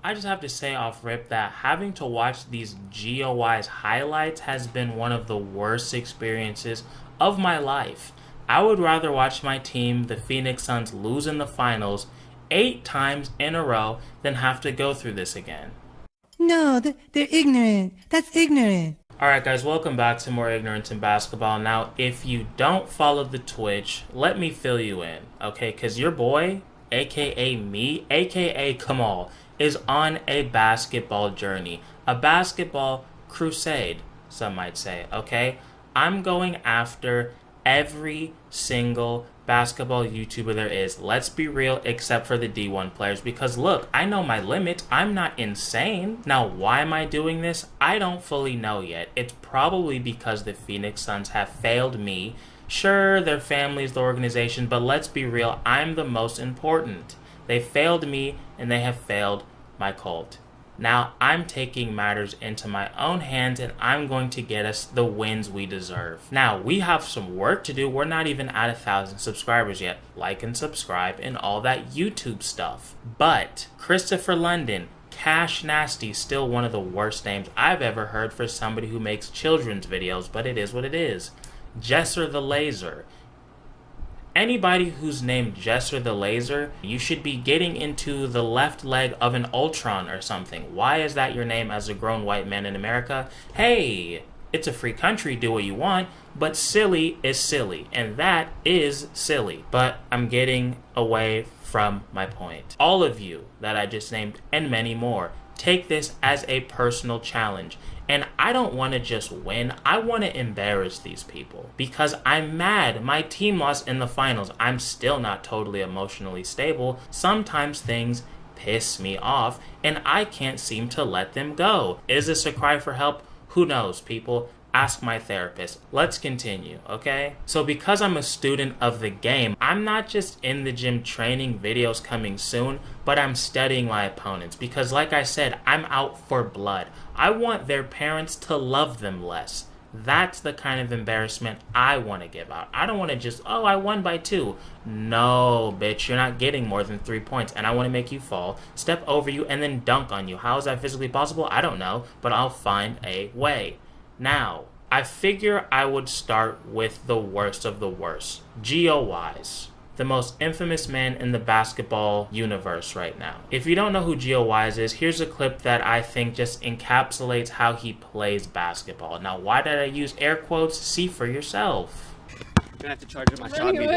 I just have to say off rip that having to watch these GOY's highlights has been one of the worst experiences of my life. I would rather watch my team, the Phoenix Suns, lose in the finals 8 times in a row than have to go through this again. No, they're ignorant. That's ignorant. Alright guys, welcome back to More Ignorance in Basketball. Now, if you don't follow the Twitch, let me fill you in, okay? Because your boy, aka me, aka Kamal, is on a basketball journey. A basketball crusade, some might say, okay? I'm going after every single basketball YouTuber there is. Let's be real, except for the D1 players. Because look, I know my limit. I'm not insane. Now, why am I doing this? I don't fully know yet. It's probably because the Phoenix Suns have failed me. Sure, their family's the organization, but let's be real, I'm the most important. They failed me, and they have failed my cult. Now, I'm taking matters into my own hands and I'm going to get us the wins we deserve. Now, we have some work to do. We're not even at 1,000 subscribers yet. Like and subscribe and all that YouTube stuff. But Christopher London, Cash Nasty, still one of the worst names I've ever heard for somebody who makes children's videos, but it is what it is. Jesser the Laser. Anybody who's named Jesser the Laser, you should be getting into the left leg of an Ultron or something. Why is that your name as a grown white man in America? Hey, it's a free country, do what you want, but silly is silly, and that is silly. But I'm getting away from my point. All of you that I just named, and many more, take this as a personal challenge. And I don't want to just win. I want to embarrass these people because I'm mad. My team lost in the finals. I'm still not totally emotionally stable. Sometimes things piss me off and I can't seem to let them go. Is this a cry for help? Who knows, people? Ask my therapist. Let's continue, okay? So because I'm a student of the game, I'm not just in the gym training, videos coming soon, but I'm studying my opponents because like I said, I'm out for blood. I want their parents to love them less. That's the kind of embarrassment I want to give out. I don't want to just, oh, I won by 2. No, bitch, you're not getting more than 3 points, and I want to make you fall, step over you, and then dunk on you. How is that physically possible? I don't know, but I'll find a way. Now, I figure I would start with the worst of the worst. Geo-Wise, the most infamous man in the basketball universe right now. If you don't know who Geo-Wise is, here's a clip that I think just encapsulates how he plays basketball. Now, why did I use air quotes? See for yourself. I'm gonna have to charge it my shot meter.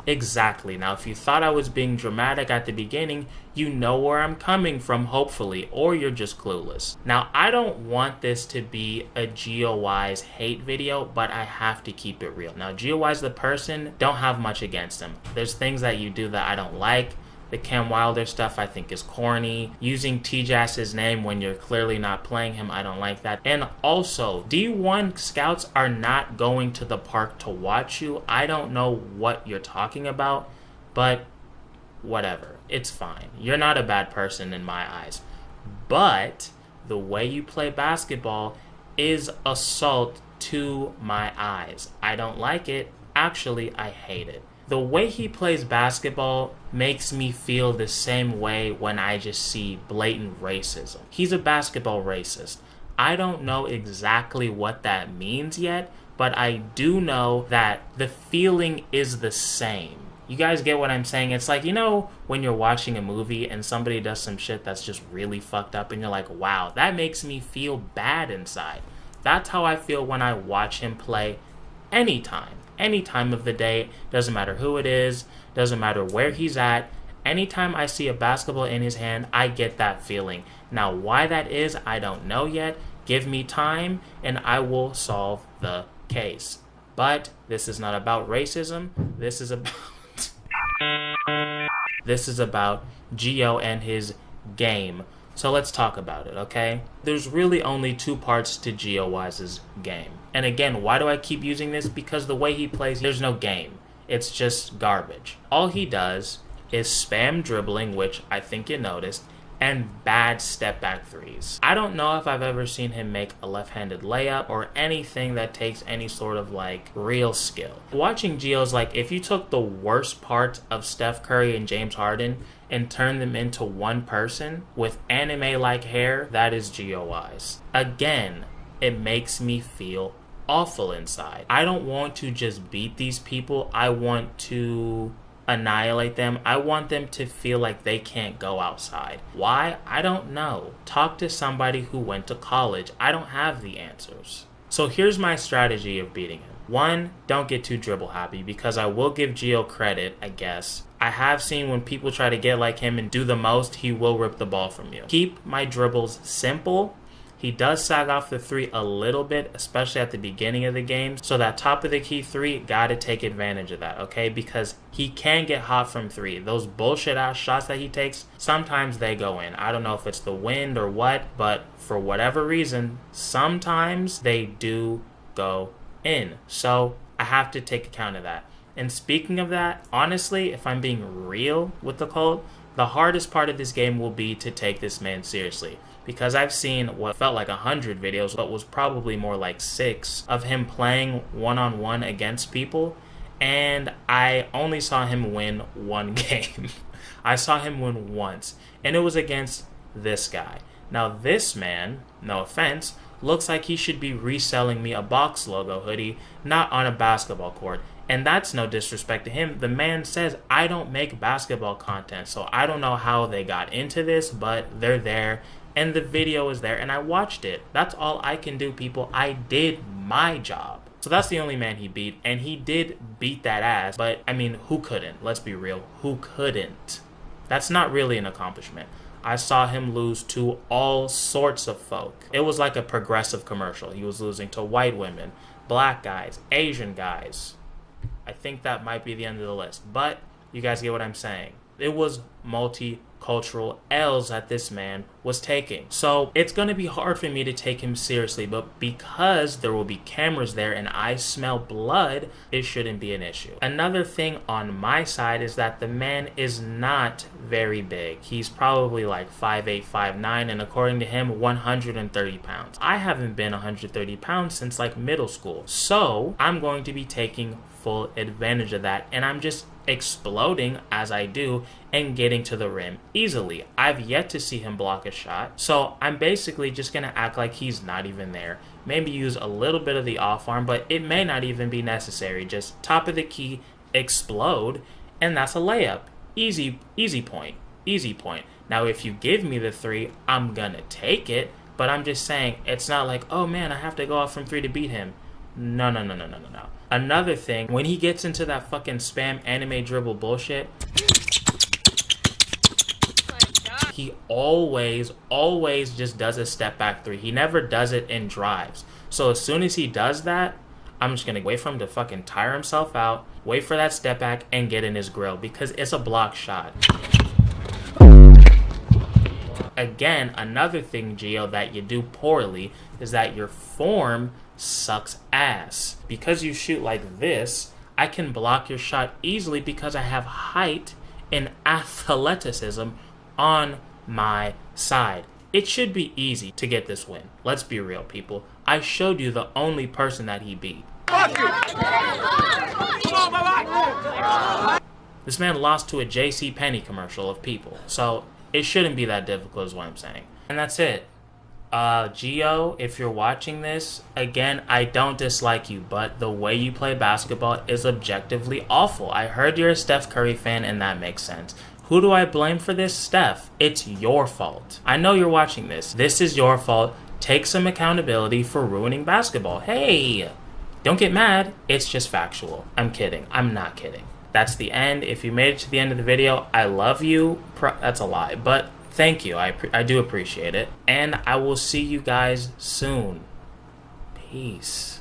Exactly. Now, if you thought I was being dramatic at the beginning, you know where I'm coming from, hopefully, or you're just clueless. Now, I don't want this to be a GeoWise hate video, but I have to keep it real. Now, GeoWise the person, don't have much against him. There's things that you do that I don't like. The Cam Wilder stuff I think is corny. Using T-Jazz's name when you're clearly not playing him, I don't like that. And also, D1 scouts are not going to the park to watch you. I don't know what you're talking about, but whatever. It's fine. You're not a bad person in my eyes. But the way you play basketball is assault to my eyes. I don't like it. Actually, I hate it. The way he plays basketball makes me feel the same way when I just see blatant racism. He's a basketball racist. I don't know exactly what that means yet, but I do know that the feeling is the same. You guys get what I'm saying? It's like, you know, when you're watching a movie and somebody does some shit that's just really fucked up and you're like, wow, that makes me feel bad inside. That's how I feel when I watch him play anytime. Any time of the day, doesn't matter who it is, doesn't matter where he's at. Anytime I see a basketball in his hand, I get that feeling. Now, why that is, I don't know yet. Give me time, and I will solve the case. But this is not about racism. This is about this is about Geo and his game. So let's talk about it, okay? There's really only 2 parts to GeoWise's game. And again, why do I keep using this? Because the way he plays, there's no game. It's just garbage. All he does is spam dribbling, which I think you noticed, and bad step back threes. I don't know if I've ever seen him make a left-handed layup or anything that takes any sort of like real skill. Watching Gio's like, if you took the worst part of Steph Curry and James Harden and turned them into one person with anime-like hair, that is Gio Wise. Again, it makes me feel awful inside. I don't want to just beat these people. I want to annihilate them. I want them to feel like they can't go outside. Why? I don't know. Talk to somebody who went to college. I don't have the answers. So here's my strategy of beating him. 1, don't get too dribble happy, because I will give Gio credit, I guess. I have seen when people try to get like him and do the most, he will rip the ball from you. Keep my dribbles simple. He does sag off the 3 a little bit, especially at the beginning of the game. So that top of the key 3, gotta take advantage of that, okay? Because he can get hot from 3. Those bullshit ass shots that he takes, sometimes they go in. I don't know if it's the wind or what, but for whatever reason, sometimes they do go in. So I have to take account of that. And speaking of that, honestly, if I'm being real with the Colt, the hardest part of this game will be to take this man seriously. Because I've seen what felt like 100 videos, but was probably more like 6, of him playing one-on-one against people, and I only saw him win 1 game. I saw him win once, and it was against this guy. Now this man, no offense, looks like he should be reselling me a Box logo hoodie, not on a basketball court. And that's no disrespect to him. The man says, I don't make basketball content, so I don't know how they got into this, but they're there. And the video is there, and I watched it. That's all I can do, people. I did my job. So that's the only man he beat, and he did beat that ass. But, I mean, who couldn't? Let's be real. Who couldn't? That's not really an accomplishment. I saw him lose to all sorts of folk. It was like a Progressive commercial. He was losing to white women, black guys, Asian guys. I think that might be the end of the list. But you guys get what I'm saying. It was multicultural L's that this man was taking. So it's going to be hard for me to take him seriously, but because there will be cameras there and I smell blood, it shouldn't be an issue. Another thing on my side is that the man is not very big. He's probably like 5'8", 5'9", and according to him, 130 pounds. I haven't been 130 pounds since like middle school. So I'm going to be taking full advantage of that, and I'm just exploding as I do and getting to the rim easily. I've yet to see him block a shot, so I'm basically just gonna act like he's not even there. Maybe use a little bit of the off arm, but it may not even be necessary. Just top of the key, explode, and that's a layup. Easy point. Now if you give me the 3, I'm gonna take it, but I'm just saying, it's not like, oh man, I have to go off from 3 to beat him. No. Another thing, when he gets into that fucking spam anime dribble bullshit, he always just does a step back 3. He never does it in drives. So as soon as he does that, I'm just gonna wait for him to fucking tire himself out, wait for that step back, and get in his grill, because it's a block shot. Again, another thing, Gio, that you do poorly is that your form sucks ass. Because you shoot like this, I can block your shot easily because I have height and athleticism on my side. It should be easy to get this win. Let's be real, people. I showed you the only person that he beat. This man lost to a JCPenney commercial of people. So it shouldn't be that difficult is what I'm saying. And that's it. Gio, if you're watching this, again, I don't dislike you, but the way you play basketball is objectively awful. I heard you're a Steph Curry fan, and that makes sense. Who do I blame for this? Steph. It's your fault. I know you're watching this. This is your fault. Take some accountability for ruining basketball. Hey, don't get mad. It's just factual. I'm kidding. I'm not kidding. That's the end. If you made it to the end of the video, I love you. That's a lie, but thank you. I do appreciate it. And I will see you guys soon. Peace.